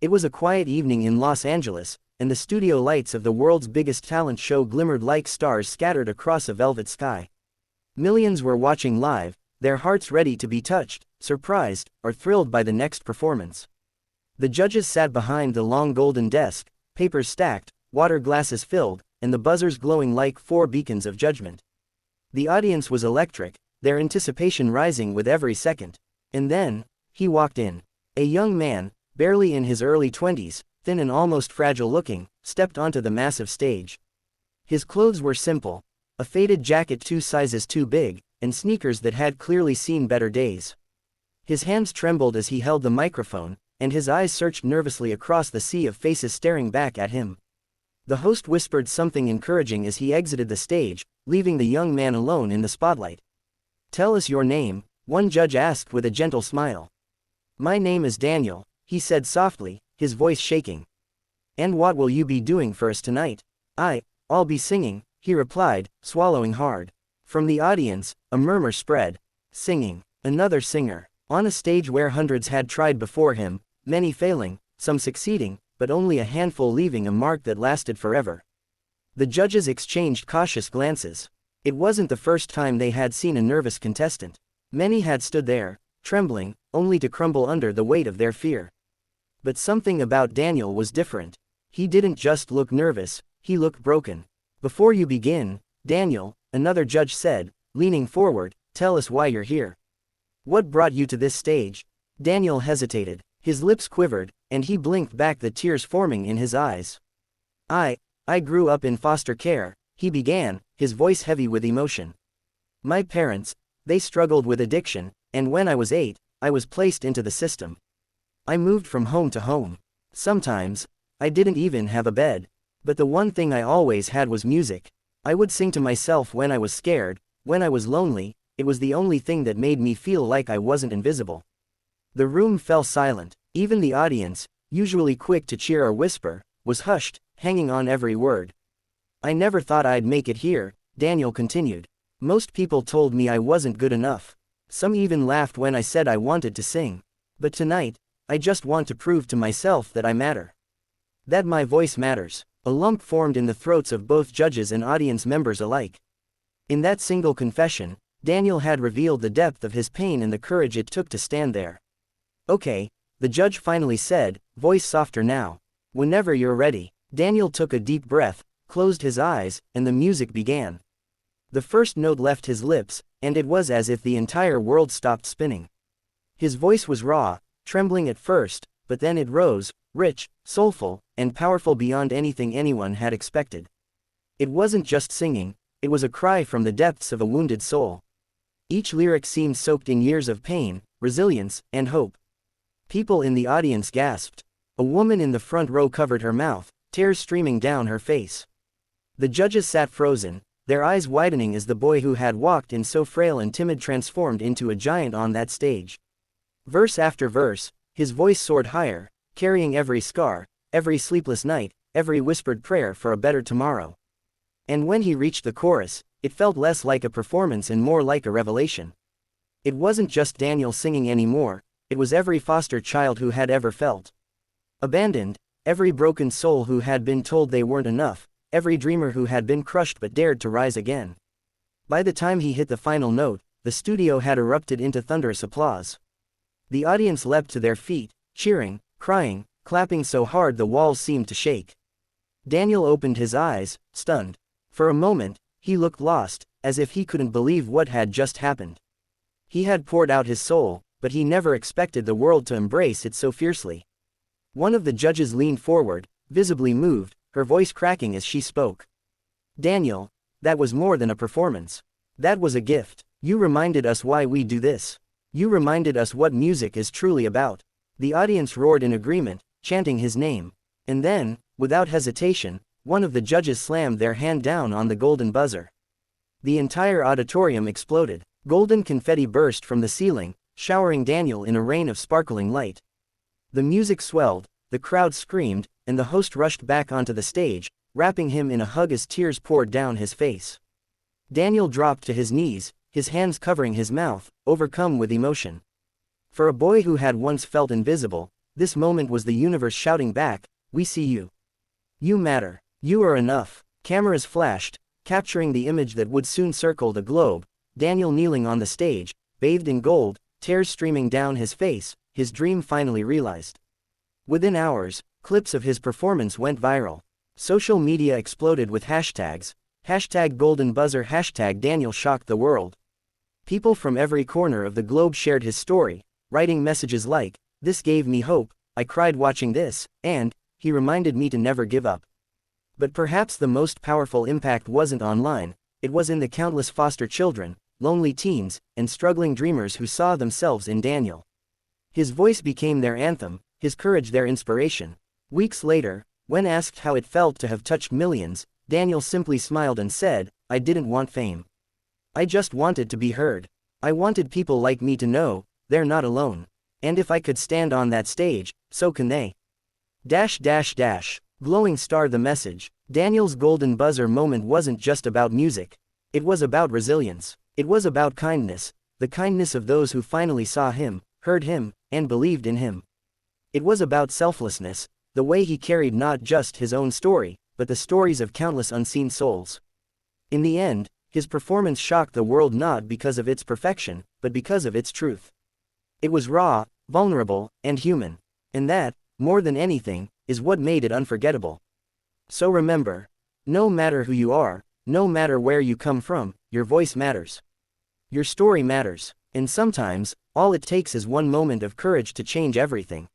It was a quiet evening in Los Angeles, and the studio lights of the world's biggest talent show glimmered like stars scattered across a velvet sky. Millions were watching live, their hearts ready to be touched, surprised, or thrilled by the next performance. The judges sat behind the long golden desk, papers stacked, water glasses filled, and the buzzers glowing like 4 beacons of judgment. The audience was electric, their anticipation rising with every second. And then, he walked in. A young man, barely in his early 20s, thin and almost fragile-looking, stepped onto the massive stage. His clothes were simple, a faded jacket 2 sizes too big, and sneakers that had clearly seen better days. His hands trembled as he held the microphone, and his eyes searched nervously across the sea of faces staring back at him. The host whispered something encouraging as he exited the stage, leaving the young man alone in the spotlight. "Tell us your name," one judge asked with a gentle smile. "My name is Daniel," he said softly, his voice shaking. "And what will you be doing for us tonight?" I'll be singing," he replied, swallowing hard. From the audience, a murmur spread. Singing. Another singer. On a stage where hundreds had tried before him, many failing, some succeeding, but only a handful leaving a mark that lasted forever. The judges exchanged cautious glances. It wasn't the first time they had seen a nervous contestant. Many had stood there, trembling, only to crumble under the weight of their fear. But something about Daniel was different. He didn't just look nervous, he looked broken. "Before you begin, Daniel," another judge said, leaning forward, "tell us why you're here. What brought you to this stage?" Daniel hesitated, his lips quivered, and he blinked back, the tears forming in his eyes. I grew up in foster care," he began, his voice heavy with emotion. "My parents, they struggled with addiction, and when I was 8, I was placed into the system. I moved from home to home. Sometimes, I didn't even have a bed. But the one thing I always had was music. I would sing to myself when I was scared, when I was lonely. It was the only thing that made me feel like I wasn't invisible." The room fell silent. Even the audience, usually quick to cheer or whisper, was hushed, hanging on every word. "I never thought I'd make it here," Daniel continued. "Most people told me I wasn't good enough. Some even laughed when I said I wanted to sing. But tonight, I just want to prove to myself that I matter. That my voice matters." A lump formed in the throats of both judges and audience members alike. In that single confession, Daniel had revealed the depth of his pain and the courage it took to stand there. "Okay," the judge finally said, voice softer now. "Whenever you're ready." Daniel took a deep breath, closed his eyes, and the music began. The first note left his lips, and it was as if the entire world stopped spinning. His voice was raw, trembling at first, but then it rose, rich, soulful, and powerful beyond anything anyone had expected. It wasn't just singing, it was a cry from the depths of a wounded soul. Each lyric seemed soaked in years of pain, resilience, and hope. People in the audience gasped. A woman in the front row covered her mouth, tears streaming down her face. The judges sat frozen, their eyes widening as the boy who had walked in so frail and timid transformed into a giant on that stage. Verse after verse, his voice soared higher, carrying every scar, every sleepless night, every whispered prayer for a better tomorrow. And when he reached the chorus, it felt less like a performance and more like a revelation. It wasn't just Daniel singing anymore, it was every foster child who had ever felt abandoned, every broken soul who had been told they weren't enough, every dreamer who had been crushed but dared to rise again. By the time he hit the final note, the studio had erupted into thunderous applause. The audience leapt to their feet, cheering, crying, clapping so hard the walls seemed to shake. Daniel opened his eyes, stunned. For a moment, he looked lost, as if he couldn't believe what had just happened. He had poured out his soul, but he never expected the world to embrace it so fiercely. One of the judges leaned forward, visibly moved, her voice cracking as she spoke. "Daniel, that was more than a performance. That was a gift. You reminded us why we do this. You reminded us what music is truly about." The audience roared in agreement, chanting his name. And then, without hesitation, one of the judges slammed their hand down on the golden buzzer. The entire auditorium exploded. Golden confetti burst from the ceiling, showering Daniel in a rain of sparkling light. The music swelled, the crowd screamed, and the host rushed back onto the stage, wrapping him in a hug as tears poured down his face. Daniel dropped to his knees, his hands covering his mouth, overcome with emotion. For a boy who had once felt invisible, This moment was the universe shouting back, "We see you. You matter. You are enough." Cameras flashed, capturing the image that would soon circle the globe. Daniel kneeling on the stage, bathed in gold, tears streaming down his face, his dream finally realized. Within hours, clips of his performance went viral. Social media exploded with hashtags. Hashtag golden buzzer, hashtag Daniel shocked the world. People from every corner of the globe shared his story, writing messages like, "This gave me hope, I cried watching this," and, "He reminded me to never give up." But perhaps the most powerful impact wasn't online, it was in the countless foster children, lonely teens, and struggling dreamers who saw themselves in Daniel. His voice became their anthem, his courage their inspiration. Weeks later, when asked how it felt to have touched millions, Daniel simply smiled and said, "I didn't want fame. I just wanted to be heard. I wanted people like me to know, they're not alone. And if I could stand on that stage, so can they." Glowing star. The message. Daniel's golden buzzer moment wasn't just about music. It was about resilience. It was about kindness, the kindness of those who finally saw him, heard him, and believed in him. It was about selflessness, the way he carried not just his own story, but the stories of countless unseen souls. In the end, his performance shocked the world not because of its perfection, but because of its truth. It was raw, vulnerable, and human. And that, more than anything, is what made it unforgettable. So remember, no matter who you are, no matter where you come from, your voice matters. Your story matters. And sometimes, all it takes is one moment of courage to change everything.